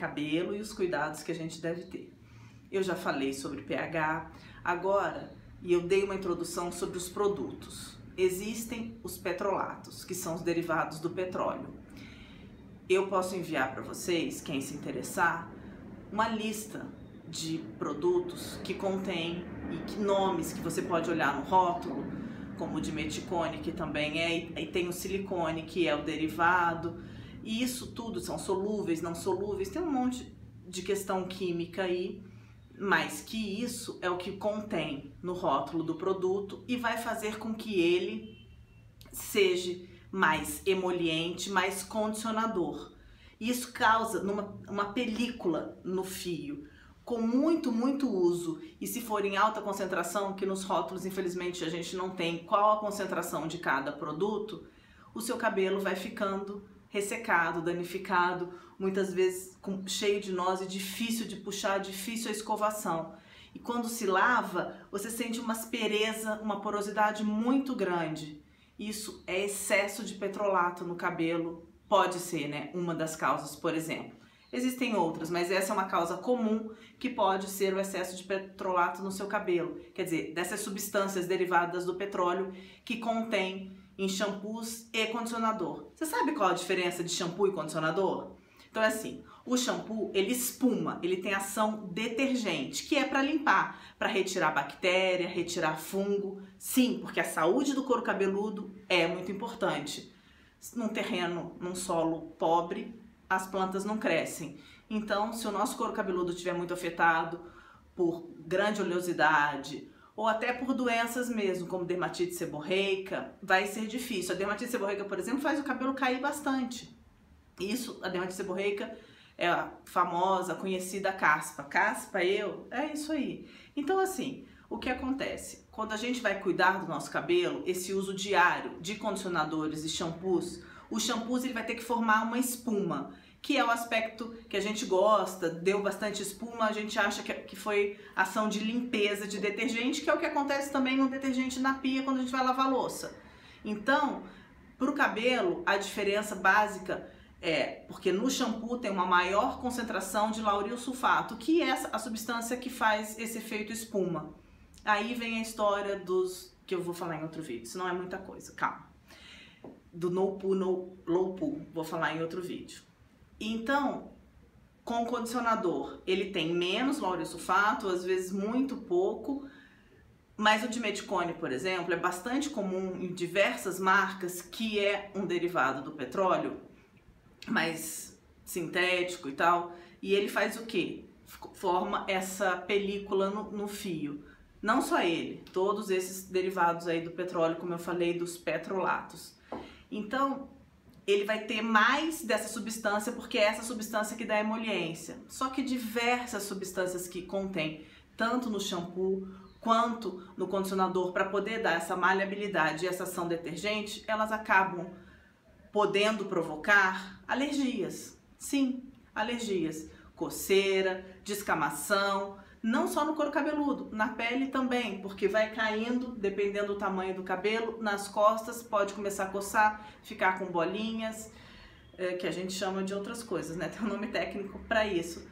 cabelo e os cuidados que a gente deve ter. Eu já falei sobre pH, agora, e eu dei uma introdução sobre os produtos. Existem os petrolatos, que são os derivados do petróleo. Eu posso enviar para vocês, quem se interessar, uma lista de produtos que contém e que nomes que você pode olhar no rótulo, como o dimeticone, que também é, e tem o silicone, que é o derivado, e isso tudo são solúveis, não solúveis, tem um monte de questão química aí, mas que isso é o que contém no rótulo do produto e vai fazer com que ele seja mais emoliente, mais condicionador. Isso causa uma película no fio, com muito uso, e se for em alta concentração, que nos rótulos infelizmente a gente não tem qual a concentração de cada produto, o seu cabelo vai ficando ressecado, danificado, muitas vezes cheio de noz, difícil de puxar, difícil a escovação. E quando se lava, você sente uma aspereza, uma porosidade muito grande. Isso é excesso de petrolato no cabelo, pode ser, né, uma das causas, por exemplo. Existem outras, mas essa é uma causa comum que pode ser o excesso de petrolato no seu cabelo. Quer dizer, dessas substâncias derivadas do petróleo que contém em shampoos e condicionador. Você sabe qual a diferença de shampoo e condicionador? Então é assim, o shampoo, ele espuma, ele tem ação detergente, que é para limpar, para retirar bactéria, retirar fungo. Sim, porque a saúde do couro cabeludo é muito importante. Num terreno, num solo pobre, as plantas não crescem. Então, se o nosso couro cabeludo estiver muito afetado por grande oleosidade ou até por doenças mesmo, como dermatite seborreica, vai ser difícil. A dermatite seborreica, por exemplo, faz o cabelo cair bastante. Isso, a dermatite seborreica é a famosa, conhecida caspa. Caspa, é isso aí. Então, assim, o que acontece? Quando a gente vai cuidar do nosso cabelo, esse uso diário de condicionadores e shampoos, o shampoo ele vai ter que formar uma espuma, que é o aspecto que a gente gosta, deu bastante espuma, a gente acha que foi ação de limpeza de detergente, que é o que acontece também no detergente na pia quando a gente vai lavar a louça. Então, para o cabelo, a diferença básica é porque no shampoo tem uma maior concentração de lauril sulfato, que é a substância que faz esse efeito espuma. Aí vem a história dos, que eu vou falar em outro vídeo, isso não é muita coisa, calma. Do no poo, no low poo, vou falar em outro vídeo. Então, com o condicionador, ele tem menos lauril sulfato, às vezes muito pouco, mas o dimeticone, por exemplo, é bastante comum em diversas marcas, que é um derivado do petróleo, mais sintético e tal, e ele faz o quê? Forma essa película no fio. Não só ele, todos esses derivados aí do petróleo, como eu falei, dos petrolatos. Então, ele vai ter mais dessa substância, porque é essa substância que dá emoliência. Só que diversas substâncias que contém, tanto no shampoo quanto no condicionador, para poder dar essa maleabilidade e essa ação detergente, elas acabam podendo provocar alergias. Sim, alergias. Coceira, descamação, não só no couro cabeludo, na pele também, porque vai caindo, dependendo do tamanho do cabelo, nas costas pode começar a coçar, ficar com bolinhas, que a gente chama de outras coisas, né? Tem um nome técnico para isso,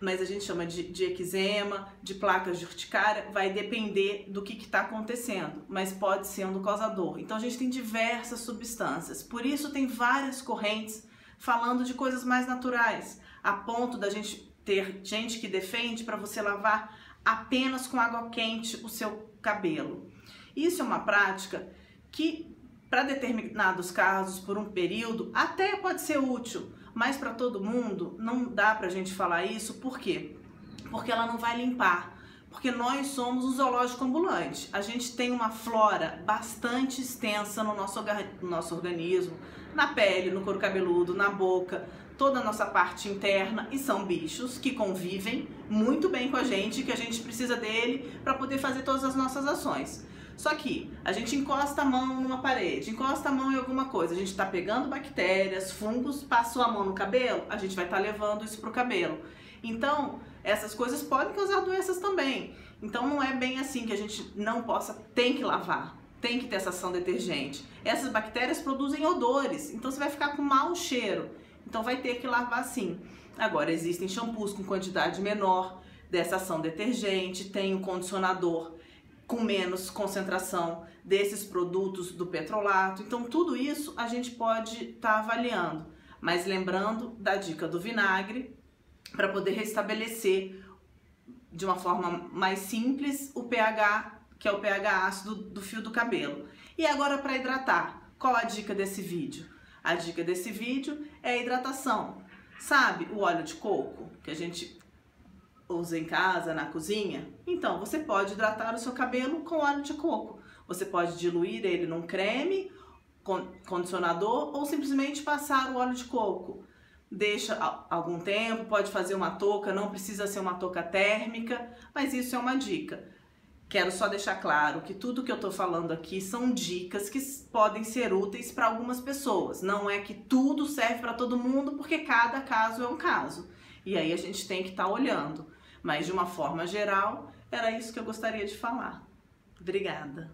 mas a gente chama de eczema, de placas de urticária, vai depender do que está acontecendo, mas pode ser um causador. Então a gente tem diversas substâncias, por isso tem várias correntes falando de coisas mais naturais, a ponto da gente ter gente que defende para você lavar apenas com água quente o seu cabelo. Isso é uma prática que, para determinados casos, por um período, até pode ser útil, mas para todo mundo não dá pra gente falar isso. Por quê? Porque ela não vai limpar. Porque nós somos um zoológico ambulante. A gente tem uma flora bastante extensa no nosso organismo, na pele, no couro cabeludo, na boca, toda a nossa parte interna, e são bichos que convivem muito bem com a gente, que a gente precisa dele para poder fazer todas as nossas ações. Só que a gente encosta a mão numa parede, encosta a mão em alguma coisa, a gente está pegando bactérias, fungos, passou a mão no cabelo, a gente vai estar levando isso para o cabelo. Então, essas coisas podem causar doenças também. Então, não é bem assim que a gente não possa, tem que lavar, tem que ter essa ação detergente. Essas bactérias produzem odores, então você vai ficar com mau cheiro. Então vai ter que lavar sim. Agora, existem shampoos com quantidade menor dessa ação detergente, tem um condicionador com menos concentração desses produtos do petrolato. Então, tudo isso a gente pode estar avaliando, mas lembrando da dica do vinagre para poder restabelecer de uma forma mais simples o pH, que é o pH ácido do fio do cabelo. E agora, para hidratar, qual a dica desse vídeo? A dica desse vídeo é a hidratação. Sabe o óleo de coco que a gente usa em casa, na cozinha? Então, você pode hidratar o seu cabelo com óleo de coco. Você pode diluir ele num creme, condicionador ou simplesmente passar o óleo de coco. Deixa algum tempo, pode fazer uma touca, não precisa ser uma touca térmica, mas isso é uma dica. Quero só deixar claro que tudo que eu tô falando aqui são dicas que podem ser úteis para algumas pessoas. Não é que tudo serve para todo mundo, porque cada caso é um caso. E aí a gente tem que estar olhando. Mas de uma forma geral, era isso que eu gostaria de falar. Obrigada.